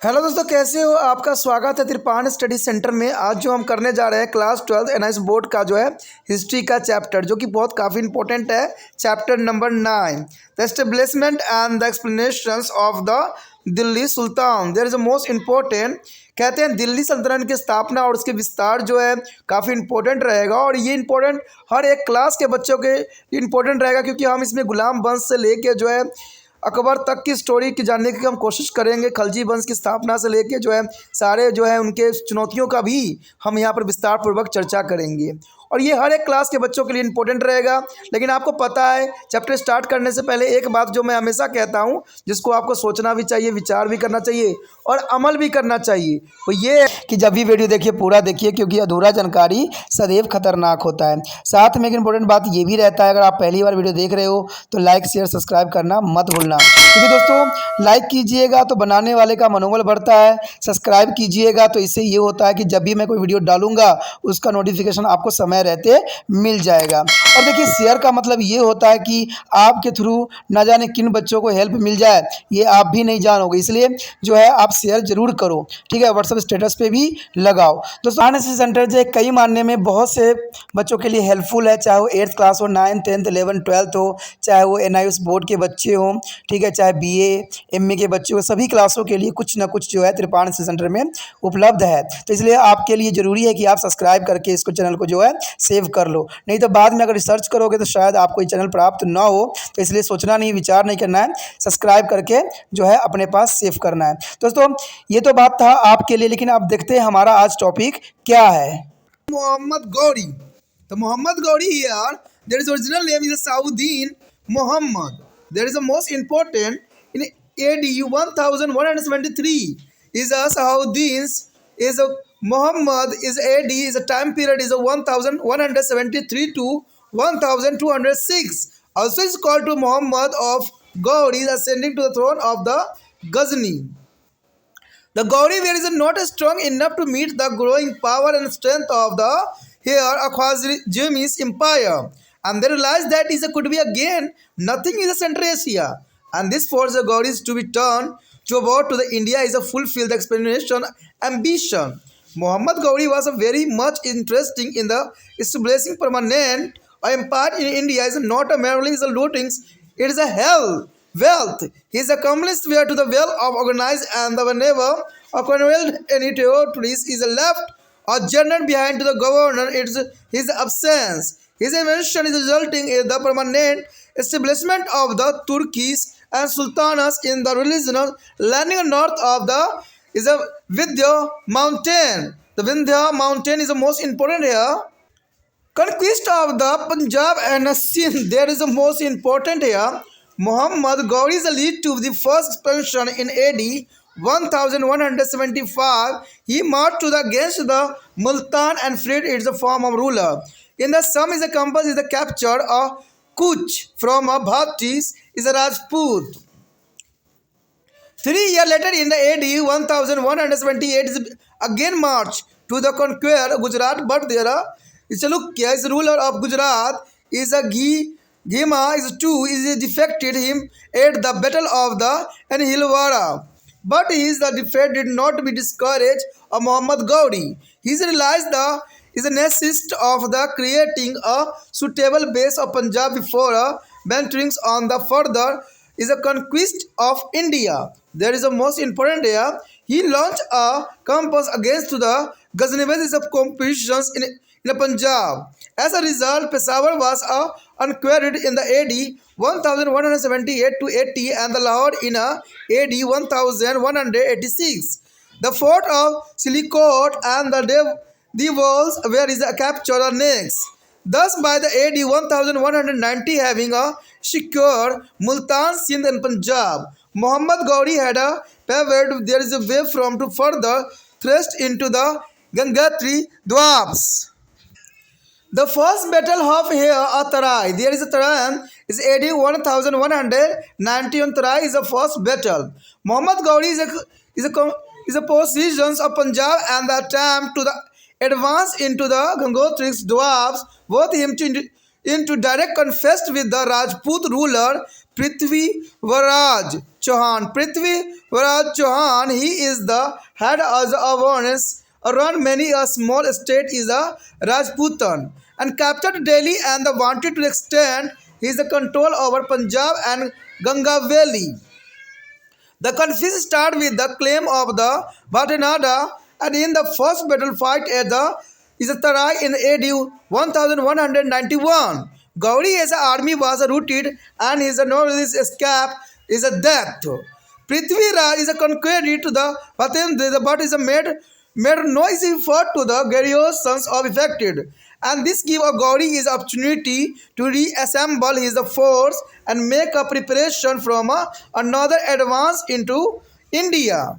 Hello दोस्तों, कैसे हो? आपका स्वागत है त्रिपाण स्टडी सेंटर में। आज जो हम करने जा रहे हैं क्लास 12 एनआईएस बोर्ड का जो है हिस्ट्री का चैप्टर, जो कि बहुत काफ़ी इंपॉर्टेंट है। Chapter number 9, the establishment and the explanations of the Delhi sultan. There is a most important. कहते हैं दिल्ली सल्तनत की स्थापना और उसके विस्तार जो है काफ़ी इंपॉर्टेंट रहेगा, और ये इंपॉर्टेंट हर एक क्लास के बच्चों के इंपॉर्टेंट रहेगा, क्योंकि हम इसमें गुलाम वंश से लेके जो है अकबर तक की स्टोरी की जानने की हम कोशिश करेंगे। खलजी वंश की स्थापना से लेके जो है सारे जो है उनके चुनौतियों का भी हम यहाँ पर विस्तार पूर्वक चर्चा करेंगे, और ये हर एक क्लास के बच्चों के लिए इंपॉर्टेंट रहेगा। लेकिन आपको पता है, चैप्टर स्टार्ट करने से पहले एक बात जो मैं हमेशा कहता हूँ, जिसको आपको सोचना भी चाहिए, विचार भी करना चाहिए और अमल भी करना चाहिए, वो ये है कि जब भी वीडियो देखिए पूरा देखिए, क्योंकि अधूरा जानकारी सदैव खतरनाक होता है। साथ में एक इंपॉर्टेंट बात ये भी रहता है, अगर आप पहली बार वीडियो देख रहे हो तो लाइक शेयर सब्सक्राइब करना मत भूलना, क्योंकि दोस्तों लाइक कीजिएगा तो बनाने वाले का मनोबल बढ़ता है, सब्सक्राइब कीजिएगा तो इससे ये होता है कि जब भी मैं कोई वीडियो डालूंगा उसका नोटिफिकेशन आपको समय रहते मिल जाएगा। और देखिए, शेयर का मतलब ये होता है कि आपके थ्रू न जाने किन बच्चों को हेल्प मिल जाए, ये आप भी नहीं जानोगे, इसलिए जो है आप शेयर जरूर करो, ठीक है। व्हाट्सएप स्टेटस पे भी लगाओ। दोस्तों एनएसएस सेंटर जो है कई मानने में बहुत से बच्चों के लिए हेल्पफुल है, चाहे वो 8th क्लास हो, 9th 10th 11th 12th हो, चाहे वो एनआईएस बोर्ड के बच्चे हों, ठीक है, चाहे बीए एमए के बच्चे हो, सभी क्लासों के लिए कुछ ना कुछ जो है त्रिपाण सेंटर में उपलब्ध है। तो इसलिए आपके लिए ज़रूरी है कि आप सब्सक्राइब करके इसको चैनल को जो है सेव कर लो, नहीं तो बाद में अगर रिसर्च करोगे तो शायद आपको ये चैनल प्राप्त ना हो। तो इसलिए सोचना नहीं, विचार नहीं करना है, सब्सक्राइब करके जो है अपने पास सेव करना है। दोस्तों ये तो बात था आपके लिए, लेकिन आप देखते हैं हमारा आज टॉपिक क्या है। मोहम्मद गौरी। तो Mohammad Ghori here, there is original name is Sauddin Muhammad. There is a most important in AD 1173 is a Sauddin's is a Muhammad is AD is a time period is a 1173 to 1206. Also is called to Muhammad of Gauri is ascending to the throne of the Ghazni. The Gauri were is not strong enough to meet the growing power and strength of the here Khwarizm's empire, and they realized that is could be again nothing in the Central Asia, and this forced the Gauris to be turned to about to the India is a fulfill the explanation ambition. Muhammad Gauri was a very much interesting in the establishing permanent empire in India is not a merely is a lootings, it is a hell wealth. His accomplices were to the well of organized, and the whenever a conveyed any territories is left or journeyed behind to the governor, it's his absence. His invention is resulting in the permanent establishment of the Turkish and sultanas in the regional landing north of the is a Vindhya mountain. The Vindhya mountain is the most important here. Conquest of the Punjab and Sindh, there is the most important here. Muhammad Gauri is the lead to the first expansion in AD 1175. He marched to the against the Multan and freed its form of ruler. In the sum is a compass is the capture of Kuch from a Bhaktis is a Rajput. 3 years later, in the AD 1178, is again marched to the conquer Gujarat, but there is Chalukya is ruler of Gujarat is a Ghima is two is defected him at the battle of the Anhilwara. But his the defeat did not be discouraged of Muhammad Gauri. He realized the is a necessity of the creating a suitable base of Punjab before venturing on the further is a conquest of India. There is a most important area. He launched a campaign against the Ghaznavids of competitions in Punjab. As a result, Peshawar was unquarried in the AD 1178 to 80 and the Lahore in AD 1186. The fort of Silicot and the walls where is captured next. Thus, by the AD 1190, having secured Multan, Sindh, and Punjab, Muhammad Gauri had paved there is a way from to further thrust into the Gangatri Dwabs. The first battle of here at Tarai. There is a Tarai is AD 1190 on Tarai is the first battle. Muhammad Gauri is a positions of Punjab and the attempt to the advance into the Gangotri Dwabs both him to into direct conflict with the Rajput ruler Prithvivaraj Chauhan. Prithvivaraj Chauhan, he is the head of the awareness around many a small state is a Rajputan and captured Delhi and wanted to extend his control over Punjab and Ganga Valley. The conflict started with the claim of the Bhatanada, and in the first battle fight at the Tarai in AD 1191. Gauri's army was routed and his novelist escape is a death. Prithviraj is a conqueror to the Bhatanada, but is a made no easy effort to the Garios sons of affected. And this gave a Gauri his opportunity to reassemble his force and make a preparation from another advance into India.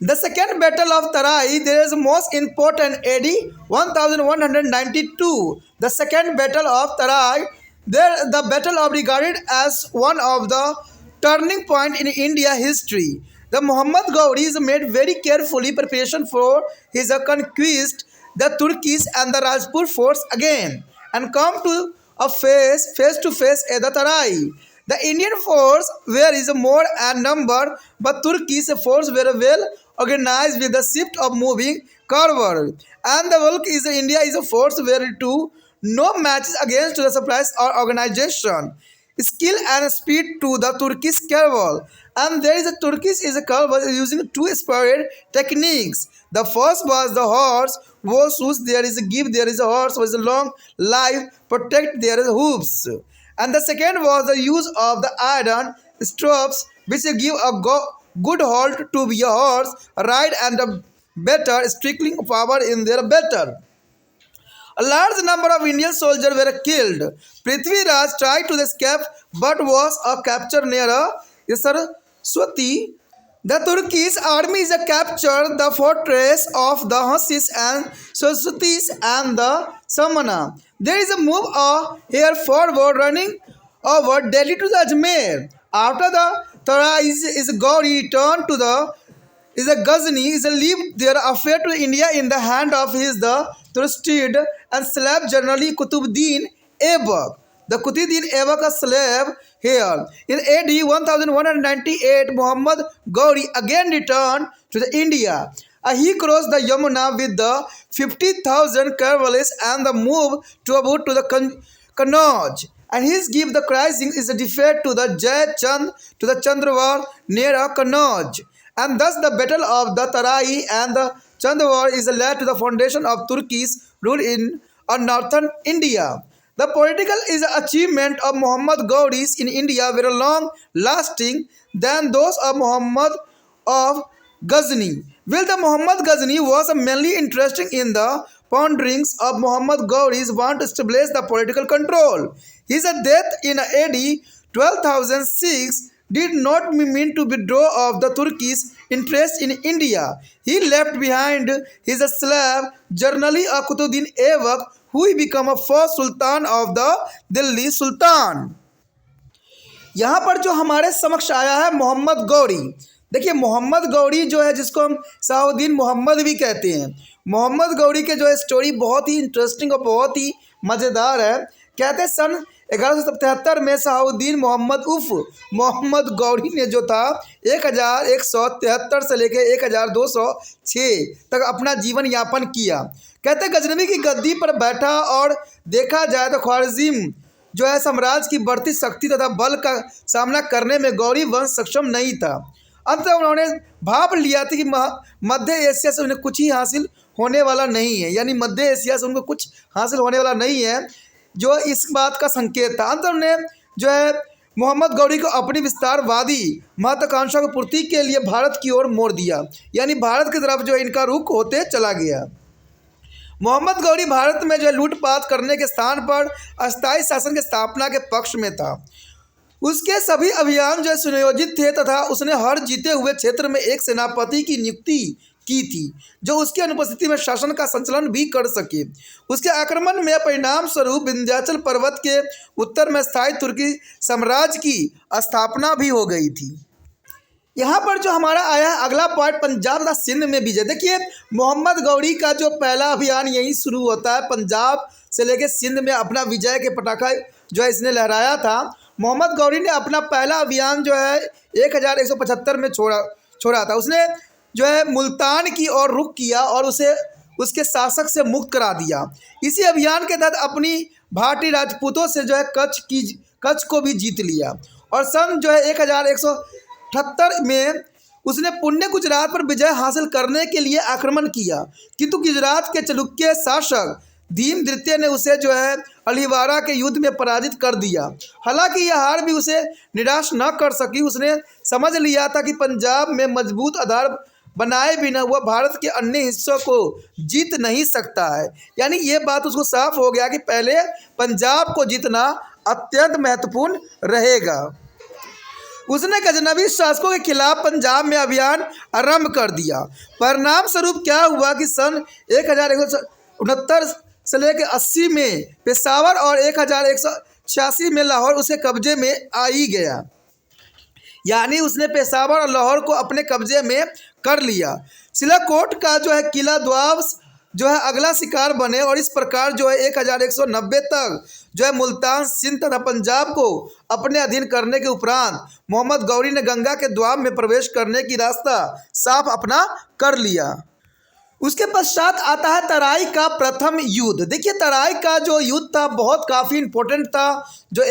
The second battle of Tarai, there is most important AD 1192. The second battle of Tarai, there the battle of regarded as one of the turning point in India history. The Muhammad Ghauris made very carefully preparation for his conquest, the Turkish and the Rajput force again, and come to a face to face at the Tarai. The Indian force were is more and number, but Turkish force were well organized with the shift of moving forward. And the bulk is India is a force where to no matches against the supplies or organization. Skill and speed to the Turkish cavalry. And there is a Turkish is a cavalry using two inspired techniques. The first was the horse, versus there is a give, there is a horse was a long life, protect their hooves. And the second was the use of the iron straps, which give a good hold to your horse, ride and a better strickling power in their battle. A large number of Indian soldiers were killed. Prithviraj tried to escape but was captured near Saraswati. The Turkish army is captured the fortress of the Hasis and Saraswatis and the Samana. There is a move here forward running over Delhi to the Ajmer. After the Tara is Gauri returned to the is a Ghazni is a leave their affair to India in the hand of his the trusted and slave generally Kutubuddin Aibak. The Kutubuddin Aibak a slave here. In AD 1198, Muhammad Gauri again returned to the India. He crossed the Yamuna with the 50,000 cavalries and the move to about to the Kannauj. And his give the rising is a defeat to the Jai Chand to the Chandrawar near Kannauj. And thus the battle of the Tarai and the Chandrawar is led to the foundation of Turkish rule in northern India. The political is achievement of Muhammad Ghauris in India were long lasting than those of Muhammad of Ghazni. While the Muhammad Ghazni was mainly interested in the ponderings of Muhammad Ghauris want to establish the political control. His death in AD 12,006 did not mean to withdraw of the Turkish interest in India. He left behind his slave generally Kutubuddin Aibak, who became a first Sultan of the Delhi Sultan. यहाँ पर जो हमारे समक्ष आया है मोहम्मद गौरी। देखिए मोहम्मद गौरी जो है जिसको हम सलाहुद्दीन मोहम्मद भी कहते हैं, मोहम्मद गौरी के जो है स्टोरी बहुत ही इंटरेस्टिंग और बहुत ही मज़ेदार है। कहते हैं सन 1173 में सलाहुद्दीन मोहम्मद उर्फ मोहम्मद गौरी ने जो था 1173 से लेकर 1206 तक अपना जीवन यापन किया। कहते हैं गजनवी की गद्दी पर बैठा और देखा जाए तो ख्वारिज़म जो है साम्राज्य की बढ़ती शक्ति तथा बल का सामना करने में गौरी वंश सक्षम नहीं था। अंत उन्होंने भाप लिया था कि मध्य एशिया से उन्हें कुछ ही हासिल होने वाला नहीं है, यानी मध्य एशिया से उनको कुछ हासिल होने वाला नहीं है, जो इस बात का संकेत था। अंत उन्होंने जो है मोहम्मद गौरी को अपनी विस्तारवादी महत्वाकांक्षा की पूर्ति के लिए भारत की ओर मोड़ दिया, यानी भारत की तरफ जो इनका रुख होते चला गया। मोहम्मद गौरी भारत में जो है लूटपाट करने के स्थान पर अस्थायी शासन की स्थापना के पक्ष में था। उसके सभी अभियान जो है सुनियोजित थे तथा उसने हर जीते हुए क्षेत्र में एक सेनापति की नियुक्ति की थी जो उसकी अनुपस्थिति में शासन का संचालन भी कर सके। उसके आक्रमण में परिणाम स्वरूप विंध्याचल पर्वत के उत्तर में स्थायी तुर्की साम्राज्य की स्थापना भी हो गई थी। यहाँ पर जो हमारा आया अगला पॉइंट पंजाब तथा सिंध में विजय। देखिए मोहम्मद गौरी का जो पहला अभियान यहीं शुरू होता है पंजाब से लेकर सिंध में अपना विजय के पटाखा जो है इसने लहराया था। मोहम्मद गौरी ने अपना पहला अभियान जो है 1175 में छोड़ा था। उसने जो है मुल्तान की ओर रुख किया और उसे उसके शासक से मुक्त करा दिया। इसी अभियान के तहत अपनी भारतीय राजपूतों से जो है कच्छ को भी जीत लिया और सन जो है 1178 में उसने पुण्य गुजरात पर विजय हासिल करने के लिए आक्रमण किया, किंतु गुजरात के चालुक्य शासक भीम द्वितीय ने उसे जो है अलीवारा के युद्ध में पराजित कर दिया। हालांकि यह हार भी उसे निराश न कर सकी। उसने समझ लिया था कि पंजाब में मजबूत आधार बनाए बिना वह भारत के अन्य हिस्सों को जीत नहीं सकता है। यानी ये बात उसको साफ हो गया कि पहले पंजाब को जीतना अत्यंत महत्वपूर्ण रहेगा। उसने गजनवी शासकों के खिलाफ पंजाब में अभियान आरंभ कर दिया। परिणाम स्वरूप क्या हुआ कि सन 1169 से लेकर 80 में पेशावर और 1186 में लाहौर उसके कब्जे में आ ही गया। यानी उसने पेशावर और लाहौर को अपने कब्जे में कर लिया। सिलाकोट का जो है किला द्वाब जो है अगला शिकार बने और इस प्रकार जो है 1190 तक जो है मुल्तान, सिंध तथा पंजाब को अपने अधीन करने के उपरांत मोहम्मद गौरी ने गंगा के द्वाब में प्रवेश करने की रास्ता साफ अपना कर लिया। उसके पश्चात आता है तराई का प्रथम युद्ध। देखिए तराई का जो युद्ध था बहुत काफ़ी इम्पोर्टेंट था, जो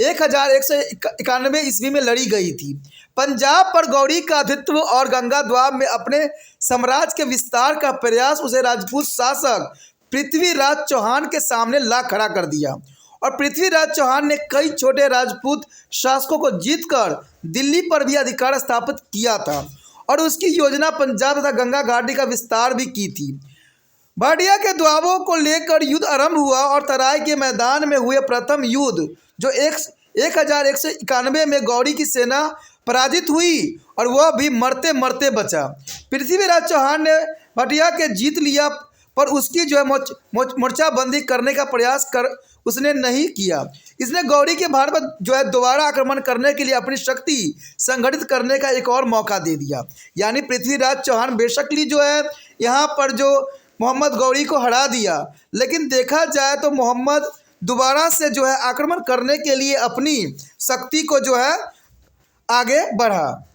1191 ईस्वी में लड़ी गई थी। पंजाब पर गौरी का आधिपत्य और गंगा द्वाब में अपने साम्राज्य के विस्तार का प्रयास उसे राजपूत शासक पृथ्वीराज चौहान के सामने ला खड़ा कर दिया और पृथ्वीराज चौहान ने कई छोटे राजपूत शासकों को जीतकर दिल्ली पर भी अधिकार स्थापित किया था और उसकी योजना पंजाब तथा गंगा घाटी का विस्तार भी की थी। भाटिया के द्वाबों को लेकर युद्ध आरंभ हुआ और तराई के मैदान में हुए प्रथम युद्ध जो 1191 में गौरी की सेना पराजित हुई और वह भी मरते मरते बचा। पृथ्वीराज चौहान ने भाटिया के जीत लिया पर उसकी जो है मोर्चाबंदी करने का प्रयास उसने नहीं किया। इसने गौरी के भारत पर जो है दोबारा आक्रमण करने के लिए अपनी शक्ति संगठित करने का एक और मौका दे दिया। यानी पृथ्वीराज चौहान बेशकली जो है यहाँ पर जो मोहम्मद गौरी को हरा दिया, लेकिन देखा जाए तो मोहम्मद दोबारा से जो है आक्रमण करने के लिए अपनी शक्ति को जो है आगे बढ़ा।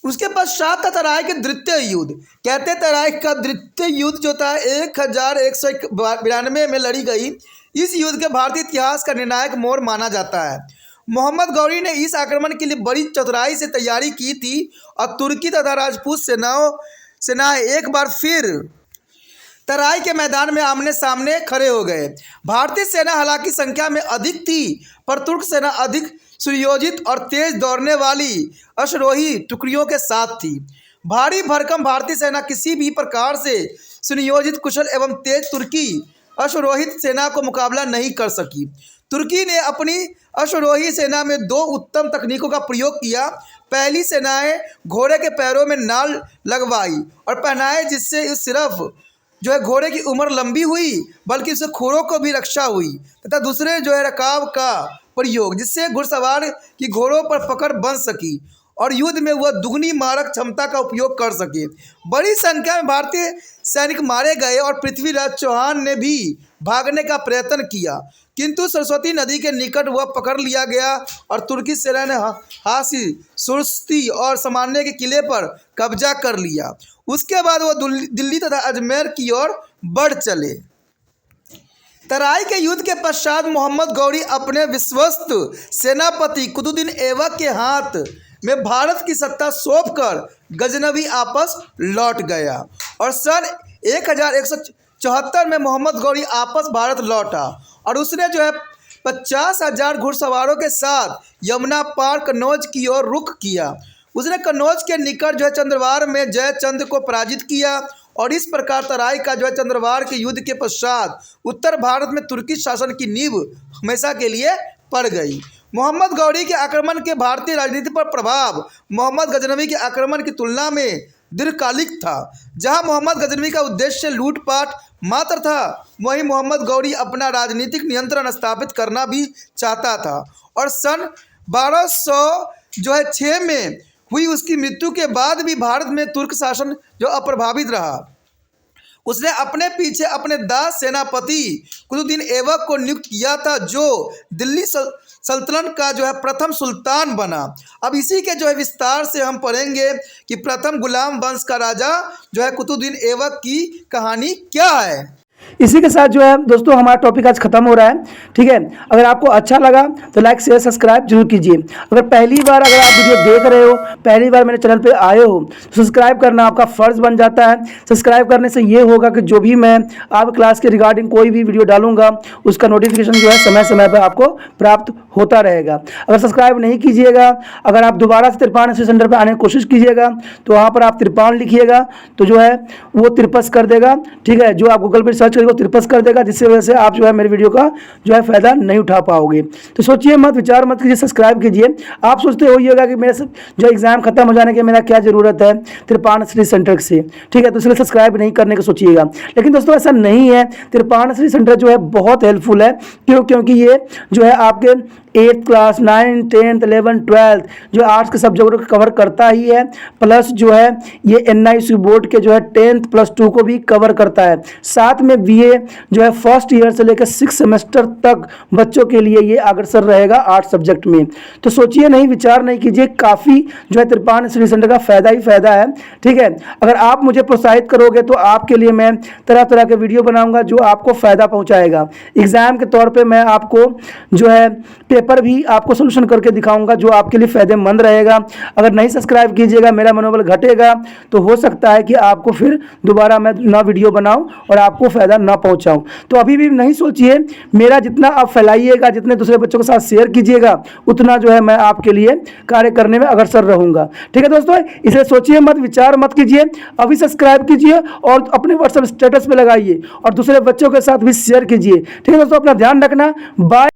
उसके पश्चात था तराई के द्वितीय युद्ध। कहते तराई का द्वितीय युद्ध जो था 1192 में लड़ी गई। इस युद्ध के भारतीय इतिहास का निर्णायक मोड़ माना जाता है। मोहम्मद गौरी ने इस आक्रमण के लिए बड़ी चतुराई से तैयारी की थी और तुर्की तथा राजपूत सेनाएं एक बार फिर तराई के मैदान में आमने सामने खड़े हो गए। भारतीय सेना हालांकि संख्या में अधिक थी पर तुर्क सेना अधिक सुयोजित और तेज दौड़ने वाली अश्वरोही टुकड़ियों के साथ थी। भारी भरकम भारतीय सेना किसी भी प्रकार से सुनियोजित, कुशल एवं तेज तुर्की अश्वरोहित सेना को मुकाबला नहीं कर सकी। तुर्की ने अपनी अश्वरोही सेना में दो उत्तम तकनीकों का प्रयोग किया। पहली सेनाएं घोड़े के पैरों में नाल लगवाई और पहनाए, जिससे सिर्फ जो है घोड़े की उम्र लंबी हुई बल्कि उससे खुरों को भी रक्षा हुई, तथा दूसरे जो है रकाब का प्रयोग, जिससे घुड़सवार की घोड़ों पर पकड़ बन सकी और युद्ध में वह दुगनी मारक क्षमता का उपयोग कर सके। बड़ी संख्या में भारतीय सैनिक मारे गए और पृथ्वीराज चौहान ने भी भागने का प्रयत्न किया, किंतु सरस्वती नदी के निकट वह पकड़ लिया गया और तुर्की सेना ने हासी, सुरस्ती और सामान्य के किले पर कब्जा कर लिया। उसके बाद वह दिल्ली तथा अजमेर की ओर बढ़ चले। तराई के युद्ध के पश्चात मोहम्मद गौरी अपने विश्वस्त सेनापति कुतुबुद्दीन ऐबक के हाथ में भारत की सत्ता सौंपकर गजनवी आपस लौट गया और सन 1174 में मोहम्मद गौरी आपस भारत लौटा और उसने जो है 50,000 घुड़सवारों के साथ यमुना पार कन्नौज की ओर रुख किया। उसने कन्नौज के निकट जो है चंद्रवार में जयचंद को पराजित किया और इस प्रकार तराई का जो है चंद्रवार के युद्ध के पश्चात उत्तर भारत में तुर्की शासन की नींव हमेशा के लिए पड़ गई। मोहम्मद गौरी के आक्रमण के भारतीय राजनीति पर प्रभाव मोहम्मद गजनवी के आक्रमण की तुलना में दीर्घकालिक था। जहां मोहम्मद गजनवी का उद्देश्य लूटपाट मात्र था, वहीं मोहम्मद गौरी अपना राजनीतिक नियंत्रण स्थापित करना भी चाहता था और सन 1206 में हुई उसकी मृत्यु के बाद भी भारत में तुर्क शासन जो अप्रभावित रहा। उसने अपने पीछे अपने दास सेनापति कुतुबुद्दीन ऐबक को नियुक्त किया था, जो दिल्ली सल्तनत का जो है प्रथम सुल्तान बना। अब इसी के जो है विस्तार से हम पढ़ेंगे कि प्रथम गुलाम वंश का राजा जो है कुतुबुद्दीन ऐबक की कहानी क्या है। इसी के साथ जो है दोस्तों हमारा टॉपिक आज खत्म हो रहा है। ठीक है, अगर आपको अच्छा लगा तो लाइक शेयर सब्सक्राइब जरूर कीजिए। अगर पहली बार अगर आप वीडियो देख रहे हो, पहली बार मेरे चैनल पे आए हो, तो सब्सक्राइब करना आपका फ़र्ज़ बन जाता है। सब्सक्राइब करने से ये होगा कि जो भी मैं आप क्लास के रिगार्डिंग कोई भी वीडियो डालूंगा उसका नोटिफिकेशन जो है समय समय पर आपको प्राप्त होता रहेगा। अगर सब्सक्राइब नहीं कीजिएगा, अगर आप दोबारा से तिरपान स्टडी सेंटर पर आने की कोशिश कीजिएगा तो वहाँ पर आप तिरपान लिखिएगा तो जो है वो तिरपस कर देगा। ठीक है, जो आप गूगल पर सर्च करेंगे वो तिरपस कर देगा, जिससे वजह से आप जो है मेरे वीडियो का जो है फ़ायदा नहीं उठा पाओगे। तो सोचिए मत, विचार मत कीजिए, सब्सक्राइब कीजिए। आप सोचते हो ये होगा कि मेरे जो एग्ज़ाम खत्म हो जाने के मेरा क्या ज़रूरत है तिरपान स्टडी सेंटर से। ठीक है, तो इसलिए सब्सक्राइब नहीं करने का सोचिएगा। लेकिन दोस्तों ऐसा नहीं है, तिरपान स्टडी सेंटर जो है बहुत हेल्पफुल है। क्योंकि ये जो है आपके 8th class 9th 10th 11th 12th जो आर्ट्स के सब्जेक्ट को कवर करता ही है, प्लस जो है ये NIC बोर्ड के जो है 10th +2 को भी कवर करता है। साथ में BA जो है फर्स्ट ईयर से लेकर 6 सेमेस्टर तक बच्चों के लिए ये अग्रसर रहेगा आर्ट्स सब्जेक्ट में। तो सोचिए नहीं, विचार नहीं कीजिए, काफ़ी जो है तिरपान स्टडी सेंटर का फ़ायदा ही फ़ायदा है। ठीक है, अगर आप मुझे प्रोत्साहित करोगे तो आपके लिए मैं तरह तरह के वीडियो बनाऊंगा जो आपको फ़ायदा पहुंचाएगा। एग्ज़ाम के तौर पे मैं आपको जो है पेपर भी आपको सोल्यूशन करके दिखाऊंगा जो आपके लिए फ़ायदेमंद रहेगा। अगर नहीं सब्सक्राइब कीजिएगा, मेरा मनोबल घटेगा, तो हो सकता है कि आपको फिर दोबारा मैं ना वीडियो बनाऊं और आपको फ़ायदा ना पहुंचाऊं। तो अभी भी नहीं सोचिए, मेरा जितना आप फैलाइएगा, जितने दूसरे बच्चों के साथ शेयर कीजिएगा, उतना जो है मैं आपके लिए कार्य करने में अग्रसर रहूँगा। ठीक है दोस्तों, इसे सोचिए मत, विचार मत कीजिए, अभी सब्सक्राइब कीजिए और अपने व्हाट्सएप स्टेटस पे लगाइए और दूसरे बच्चों के साथ भी शेयर कीजिए। ठीक है दोस्तों, अपना ध्यान रखना, बाय।